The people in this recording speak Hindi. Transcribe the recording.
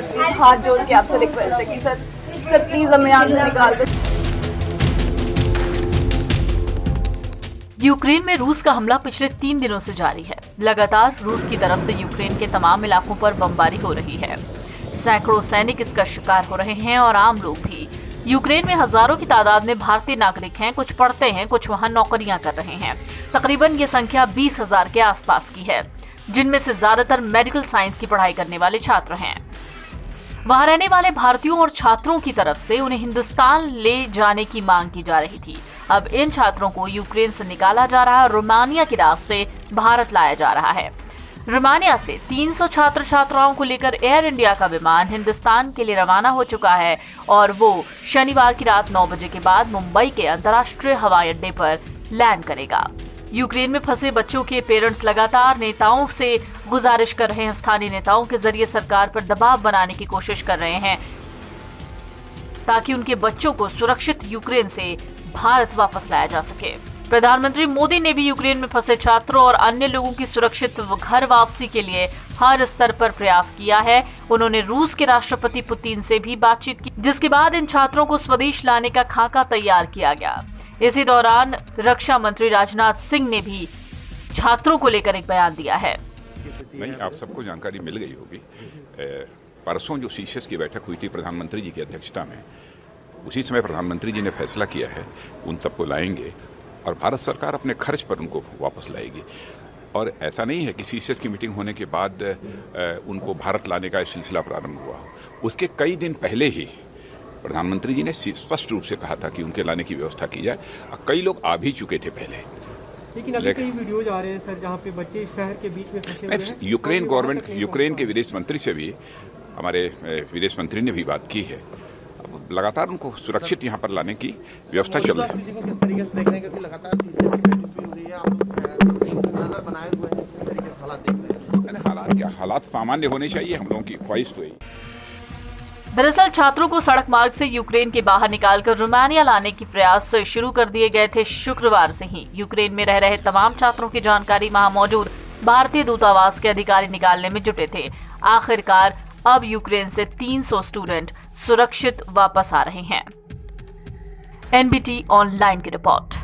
हाथ जोड़ के आपसे रिक्वेस्ट है कि सर प्लीज हमें यहाँ से निकाल दो। यूक्रेन में रूस का हमला पिछले 3 दिनों से जारी है। लगातार रूस की तरफ से यूक्रेन के तमाम इलाकों पर बमबारी हो रही है। सैकड़ों सैनिक इसका शिकार हो रहे हैं और आम लोग भी। यूक्रेन में हजारों की तादाद में भारतीय नागरिक हैं, कुछ पढ़ते हैं, कुछ वहां नौकरियां कर रहे हैं। तकरीबन ये संख्या 20,000 के आसपास की है, जिनमें से ज्यादातर मेडिकल साइंस की पढ़ाई करने वाले छात्र हैं। वहां रहने वाले भारतीयों और छात्रों की तरफ से उन्हें हिंदुस्तान ले जाने की मांग की जा रही थी। अब इन छात्रों को यूक्रेन से निकाला जा रहा है और रोमानिया के रास्ते भारत लाया जा रहा है। रोमानिया से 300 छात्र छात्राओं को लेकर एयर इंडिया का विमान हिंदुस्तान के लिए रवाना हो चुका है और वो शनिवार की रात 9 बजे के बाद मुंबई के अंतर्राष्ट्रीय हवाई अड्डे पर लैंड करेगा। यूक्रेन में फंसे बच्चों के पेरेंट्स लगातार नेताओं से गुजारिश कर रहे हैं। स्थानीय नेताओं के जरिए सरकार पर दबाव बनाने की कोशिश कर रहे हैं ताकि उनके बच्चों को सुरक्षित यूक्रेन से भारत वापस लाया जा सके। प्रधानमंत्री मोदी ने भी यूक्रेन में फंसे छात्रों और अन्य लोगों की सुरक्षित घर वापसी के लिए हर स्तर पर प्रयास किया है। उन्होंने रूस के राष्ट्रपति पुतिन से भी बातचीत की, जिसके बाद इन छात्रों को स्वदेश लाने का खाका तैयार किया गया। इसी दौरान रक्षा मंत्री राजनाथ सिंह ने भी छात्रों को लेकर एक बयान दिया है। नहीं, आप सबको जानकारी मिल गई होगी। परसों जो सीसीएस की बैठक हुई थी प्रधानमंत्री जी की अध्यक्षता में, उसी समय प्रधानमंत्री जी ने फैसला किया है उन सबको लाएंगे और भारत सरकार अपने खर्च पर उनको वापस लाएगी। और ऐसा नहीं है कि सीसीएस की मीटिंग होने के बाद उनको भारत लाने का सिलसिला प्रारंभ हुआ। उसके कई दिन पहले ही प्रधानमंत्री जी ने स्पष्ट रूप से कहा था कि उनके लाने की व्यवस्था की जाए। और कई लोग आ भी चुके थे पहले, लेकिन अभी कई वीडियोज आ रहे हैं सर जहां पे बच्चे शहर के बीच में फंसे हुए हैं। यूक्रेन गवर्नमेंट, यूक्रेन के विदेश मंत्री से भी, हमारे विदेश मंत्री ने भी बात की है। अब लगातार उनको सुरक्षित यहाँ पर लाने की व्यवस्था चल रही है। किस तरीके से देख रहे हैं, क्योंकि लगातार सीसीएस की बैठक भी हो रही है, आप नजर बनाए हुए हैं, किस तरीके से हालात देख रहे हैं? हालात क्या, हालात सामान्य होने चाहिए, हम लोगों की ख्वाहिश तो यही। दरअसल छात्रों को सड़क मार्ग से यूक्रेन के बाहर निकालकर रोमानिया लाने के प्रयास शुरू कर दिए गए थे। शुक्रवार से ही यूक्रेन में रह रहे तमाम छात्रों की जानकारी वहां मौजूद भारतीय दूतावास के अधिकारी निकालने में जुटे थे। आखिरकार अब यूक्रेन से 300 स्टूडेंट सुरक्षित वापस आ रहे हैं। एनबीटी ऑनलाइन की रिपोर्ट।